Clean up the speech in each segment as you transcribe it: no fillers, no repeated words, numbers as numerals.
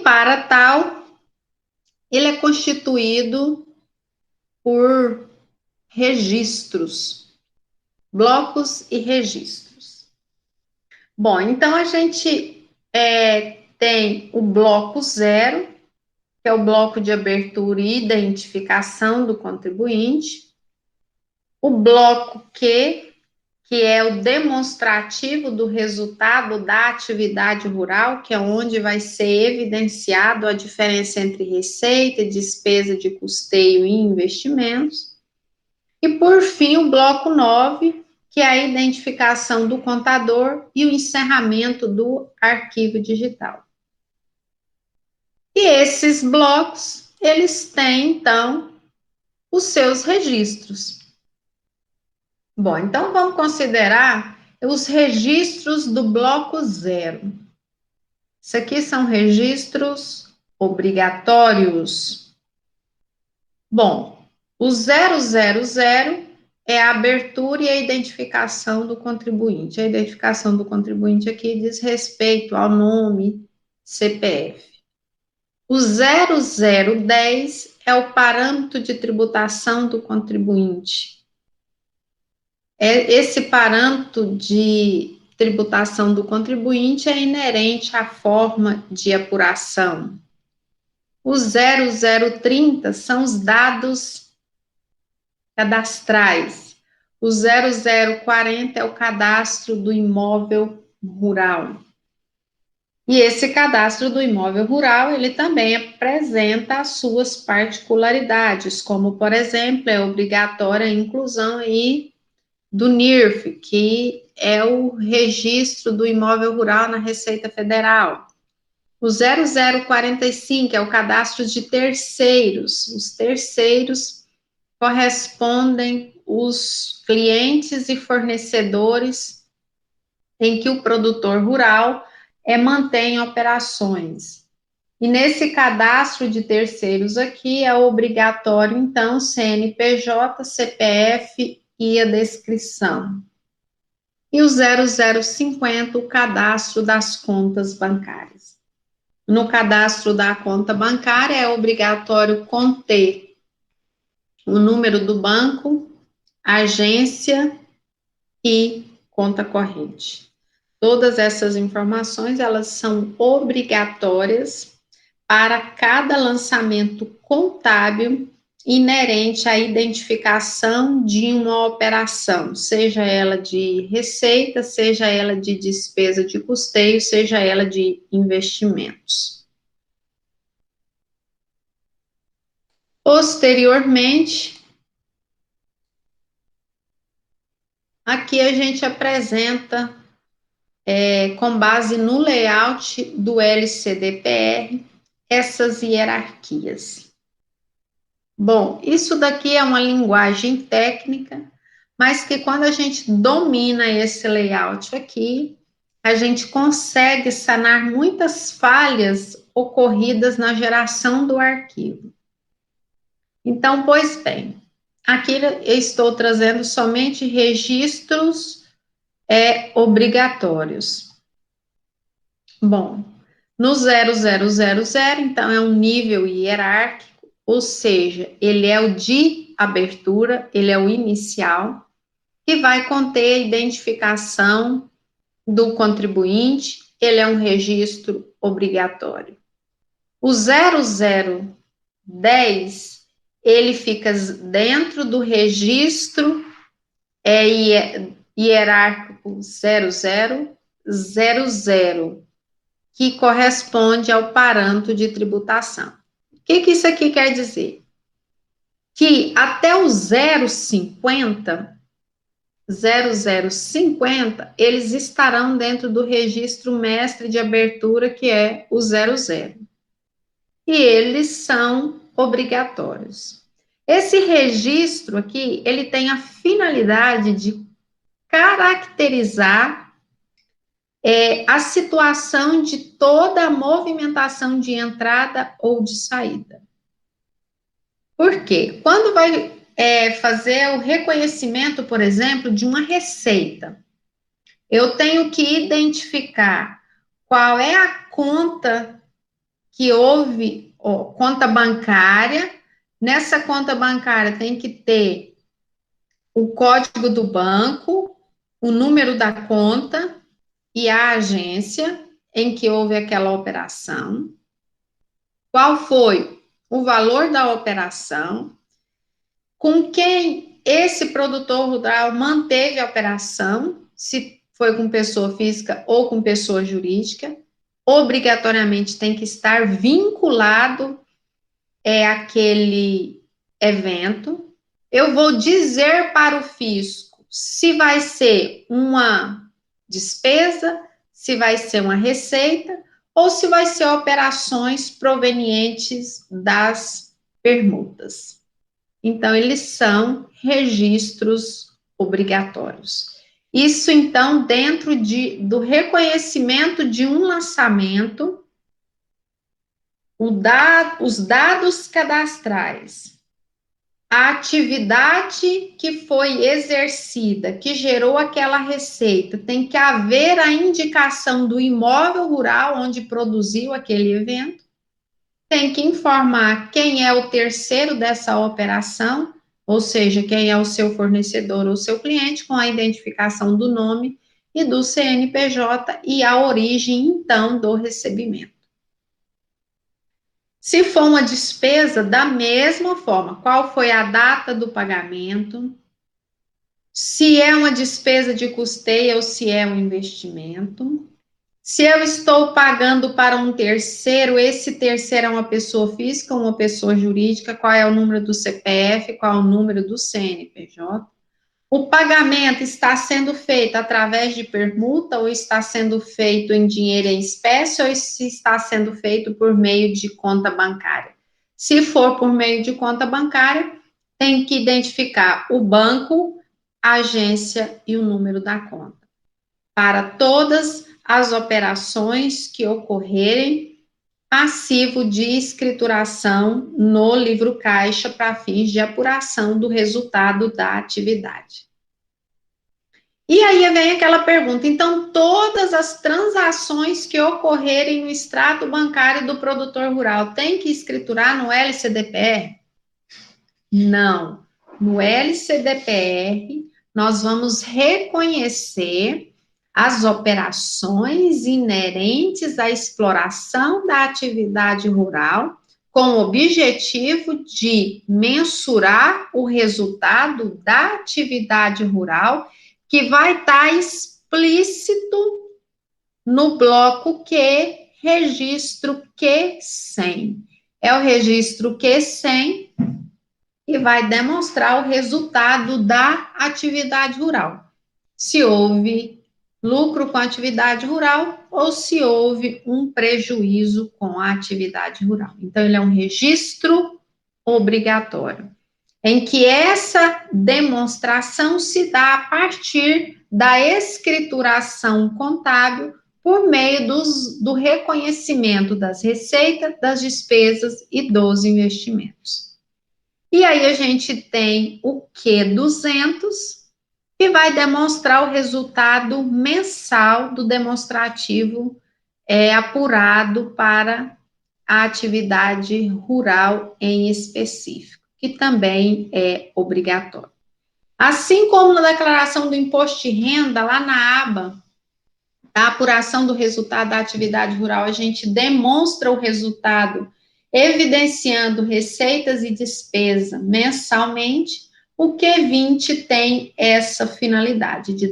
para tal, ele é constituído por registros, blocos e registros. Bom, então a gente tem o bloco 0, que é o bloco de abertura e identificação do contribuinte, o bloco Q, que é o demonstrativo do resultado da atividade rural, que é onde vai ser evidenciado a diferença entre receita, despesa de custeio e investimentos. E, por fim, o bloco 9, que é a identificação do contador e o encerramento do arquivo digital. E esses blocos, eles têm, então, os seus registros. Bom, então vamos considerar os registros do bloco 0. Isso aqui são registros obrigatórios. Bom, o 000 é a abertura e a identificação do contribuinte. A identificação do contribuinte aqui diz respeito ao nome, CPF. O 0010 é o parâmetro de tributação do contribuinte. Esse parâmetro de tributação do contribuinte é inerente à forma de apuração. O 0030 são os dados cadastrais. O 0040 é o cadastro do imóvel rural. E esse cadastro do imóvel rural, ele também apresenta as suas particularidades, como, por exemplo, é obrigatória a inclusão aí do NIRF, que é o registro do imóvel rural na Receita Federal. O 0045 é o cadastro de terceiros. Os terceiros correspondem os clientes e fornecedores em que o produtor rural mantém operações. E nesse cadastro de terceiros aqui é obrigatório, então, CNPJ, CPF e a descrição. E o 0050, o cadastro das contas bancárias. No cadastro da conta bancária é obrigatório conter o número do banco, agência e conta corrente. Todas essas informações, elas são obrigatórias para cada lançamento contábil inerente à identificação de uma operação, seja ela de receita, seja ela de despesa de custeio, seja ela de investimentos. Posteriormente, aqui a gente apresenta, com base no layout do LCDPR, essas hierarquias. Bom, isso daqui é uma linguagem técnica, mas que quando a gente domina esse layout aqui, a gente consegue sanar muitas falhas ocorridas na geração do arquivo. Então, pois bem, aqui eu estou trazendo somente registros obrigatórios. Bom, no 0000, então, é um nível hierárquico, ou seja, ele é o de abertura, ele é o inicial, que vai conter a identificação do contribuinte, ele é um registro obrigatório. O 0010, ele fica dentro do registro hierárquico 0000, que corresponde ao parâmetro de tributação. O que isso aqui quer dizer? Que até o 0050, eles estarão dentro do registro mestre de abertura, que é o 00. E eles são obrigatórios. Esse registro aqui, ele tem a finalidade de caracterizar a situação de toda a movimentação de entrada ou de saída. Por quê? Quando vai fazer o reconhecimento, por exemplo, de uma receita, eu tenho que identificar qual é a conta que houve conta bancária. Nessa conta bancária tem que ter o código do banco, o número da conta e a agência em que houve aquela operação. Qual foi o valor da operação? Com quem esse produtor rural manteve a operação? Se foi com pessoa física ou com pessoa jurídica. Obrigatoriamente tem que estar vinculado àquele evento. Eu vou dizer para o fisco se vai ser uma despesa, se vai ser uma receita, ou se vai ser operações provenientes das permutas. Então, eles são registros obrigatórios. Isso, então, dentro do reconhecimento de um lançamento, os dados cadastrais, a atividade que foi exercida, que gerou aquela receita, tem que haver a indicação do imóvel rural onde produziu aquele evento, tem que informar quem é o terceiro dessa operação, ou seja, quem é o seu fornecedor ou seu cliente, com a identificação do nome e do CNPJ e a origem, então, do recebimento. Se for uma despesa, da mesma forma, qual foi a data do pagamento, se é uma despesa de custeio ou se é um investimento. Se eu estou pagando para um terceiro, esse terceiro é uma pessoa física ou uma pessoa jurídica, qual é o número do CPF, qual é o número do CNPJ. O pagamento está sendo feito através de permuta ou está sendo feito em dinheiro em espécie ou se está sendo feito por meio de conta bancária. Se for por meio de conta bancária, tem que identificar o banco, a agência e o número da conta. Para todas as operações que ocorrerem, passivo de escrituração no livro caixa para fins de apuração do resultado da atividade. E aí vem aquela pergunta, então todas as transações que ocorrerem no extrato bancário do produtor rural tem que escriturar no LCDPR? Não. No LCDPR, nós vamos reconhecer as operações inerentes à exploração da atividade rural, com o objetivo de mensurar o resultado da atividade rural, que vai estar explícito no bloco Q, registro Q100. É o registro Q100 que vai demonstrar o resultado da atividade rural. Se houve lucro com a atividade rural ou se houve um prejuízo com a atividade rural. Então, ele é um registro obrigatório, em que essa demonstração se dá a partir da escrituração contábil por meio do reconhecimento das receitas, das despesas e dos investimentos. E aí a gente tem o Q200, que vai demonstrar o resultado mensal do demonstrativo apurado para a atividade rural em específico, que também é obrigatório. Assim como na declaração do imposto de renda, lá na aba da apuração do resultado da atividade rural, a gente demonstra o resultado evidenciando receitas e despesa mensalmente. O Q20 tem essa finalidade de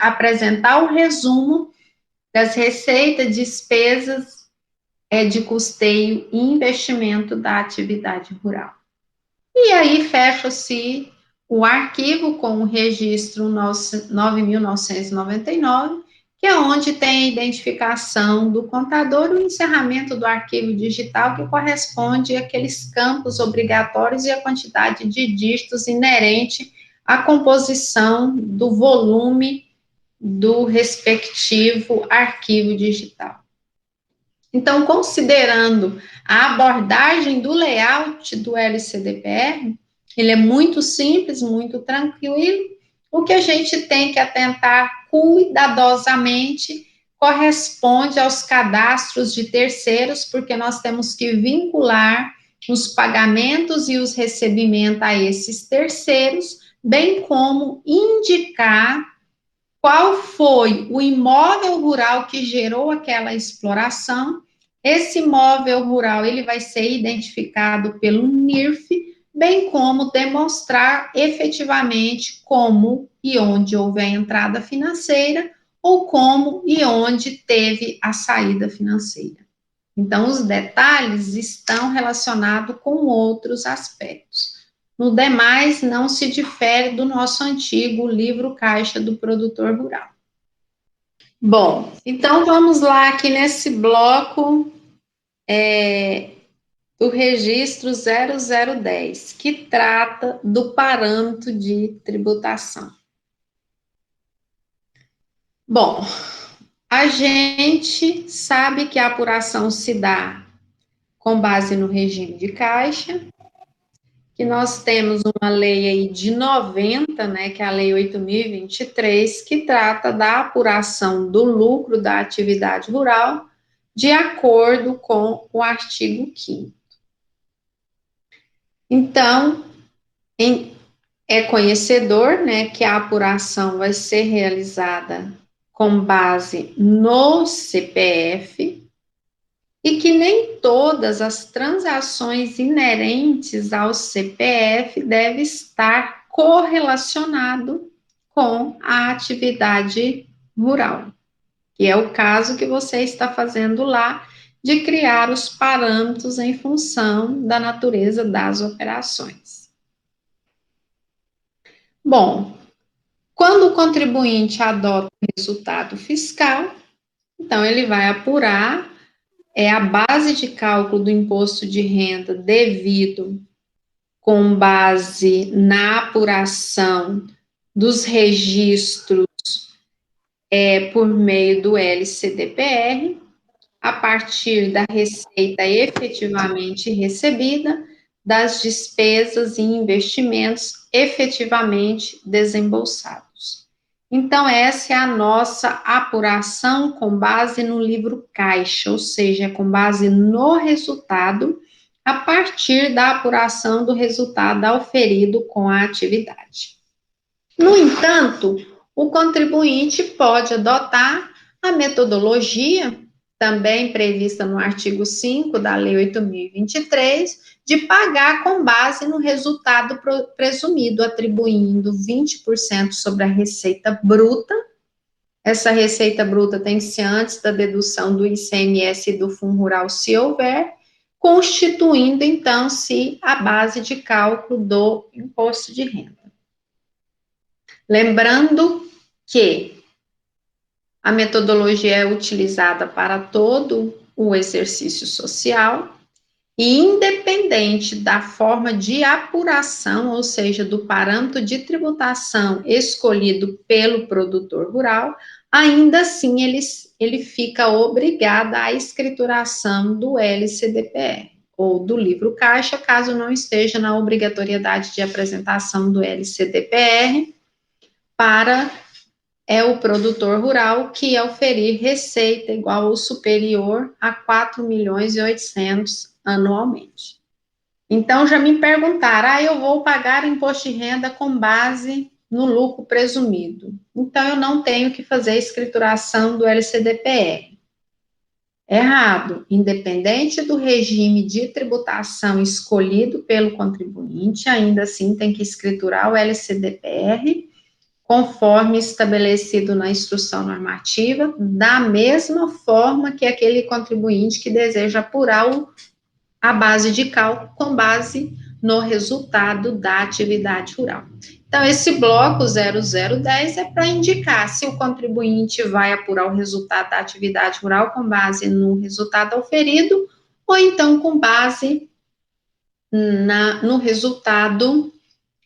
apresentar o resumo das receitas, despesas de custeio e investimento da atividade rural. E aí fecha-se o arquivo com o registro 9.999, que é onde tem a identificação do contador, o encerramento do arquivo digital, que corresponde àqueles campos obrigatórios e a quantidade de dígitos inerente à composição do volume do respectivo arquivo digital. Então, considerando a abordagem do layout do LCDPR, ele é muito simples, muito tranquilo. O que a gente tem que atentar cuidadosamente corresponde aos cadastros de terceiros, porque nós temos que vincular os pagamentos e os recebimentos a esses terceiros, bem como indicar qual foi o imóvel rural que gerou aquela exploração. Esse imóvel rural ele vai ser identificado pelo NIRF, bem como demonstrar efetivamente como e onde houve a entrada financeira ou como e onde teve a saída financeira. Então, os detalhes estão relacionados com outros aspectos. No demais, não se difere do nosso antigo livro caixa do produtor rural. Bom, então vamos lá aqui nesse bloco do registro 0010, que trata do parâmetro de tributação. Bom, a gente sabe que a apuração se dá com base no regime de caixa, que nós temos uma lei aí de 90, né, que é a Lei 8.023, que trata da apuração do lucro da atividade rural, de acordo com o artigo 5º. Então, é conhecedor, né, que a apuração vai ser realizada com base no CPF, e que nem todas as transações inerentes ao CPF devem estar correlacionado com a atividade rural, que é o caso que você está fazendo lá, de criar os parâmetros em função da natureza das operações. Bom, quando o contribuinte adota o resultado fiscal, então ele vai apurar a base de cálculo do imposto de renda devido com base na apuração dos registros por meio do LCDPR, a partir da receita efetivamente recebida, das despesas e investimentos efetivamente desembolsados. Então, essa é a nossa apuração com base no livro caixa, ou seja, com base no resultado, a partir da apuração do resultado auferido com a atividade. No entanto, o contribuinte pode adotar a metodologia, também prevista no artigo 5 da Lei 8.023, de pagar com base no resultado presumido, atribuindo 20% sobre a receita bruta. Essa receita bruta tem que ser antes da dedução do ICMS e do Fundo Rural, se houver, constituindo, então-se a base de cálculo do imposto de renda. Lembrando que a metodologia é utilizada para todo o exercício social e, independente da forma de apuração, ou seja, do parâmetro de tributação escolhido pelo produtor rural, ainda assim ele fica obrigado à escrituração do LCDPR ou do livro caixa, caso não esteja na obrigatoriedade de apresentação do LCDPR para o produtor rural que oferir receita igual ou superior a 4.800.000 anualmente. Então, já me perguntaram, eu vou pagar imposto de renda com base no lucro presumido. Então, eu não tenho que fazer a escrituração do LCDPR. Errado. Independente do regime de tributação escolhido pelo contribuinte, ainda assim tem que escriturar o LCDPR, conforme estabelecido na instrução normativa, da mesma forma que aquele contribuinte que deseja apurar a base de cálculo com base no resultado da atividade rural. Então, esse bloco 0010 é para indicar se o contribuinte vai apurar o resultado da atividade rural com base no resultado auferido ou então com base no resultado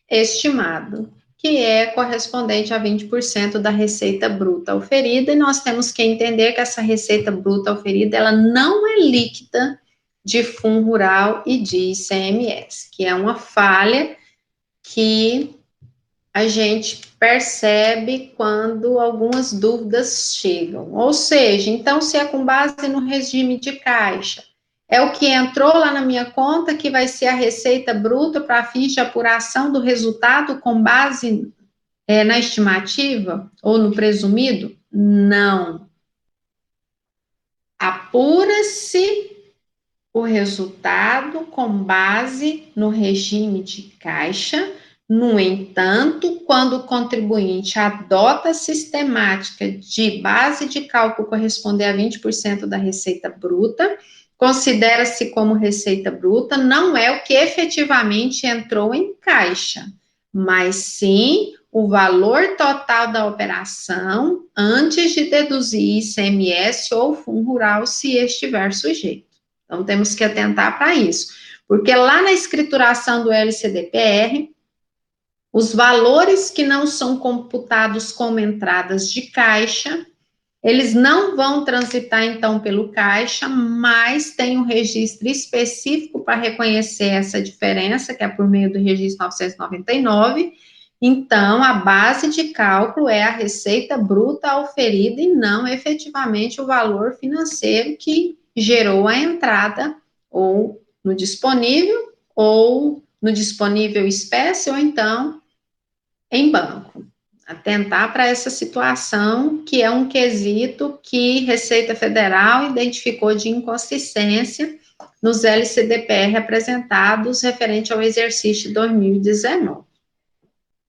estimado, que é correspondente a 20% da receita bruta oferida, e nós temos que entender que essa receita bruta oferida, ela não é líquida de Fundo Rural e de ICMS, que é uma falha que a gente percebe quando algumas dúvidas chegam. Ou seja, então, se é com base no regime de caixa, é o que entrou lá na minha conta que vai ser a receita bruta para fins de apuração do resultado com base na estimativa ou no presumido? Não. Apura-se o resultado com base no regime de caixa. No entanto, quando o contribuinte adota a sistemática de base de cálculo corresponder a 20% da receita bruta, considera-se como receita bruta, não é o que efetivamente entrou em caixa, mas sim o valor total da operação antes de deduzir ICMS ou fundo rural, se estiver sujeito. Então, temos que atentar para isso, porque lá na escrituração do LCDPR, os valores que não são computados como entradas de caixa, eles não vão transitar, então, pelo caixa, mas tem um registro específico para reconhecer essa diferença, que é por meio do registro 999. Então, a base de cálculo é a receita bruta auferida e não efetivamente o valor financeiro que gerou a entrada, ou no disponível espécie, ou então em banco. Atentar para essa situação, que é um quesito que Receita Federal identificou de inconsistência nos LCDPR apresentados referente ao exercício de 2019.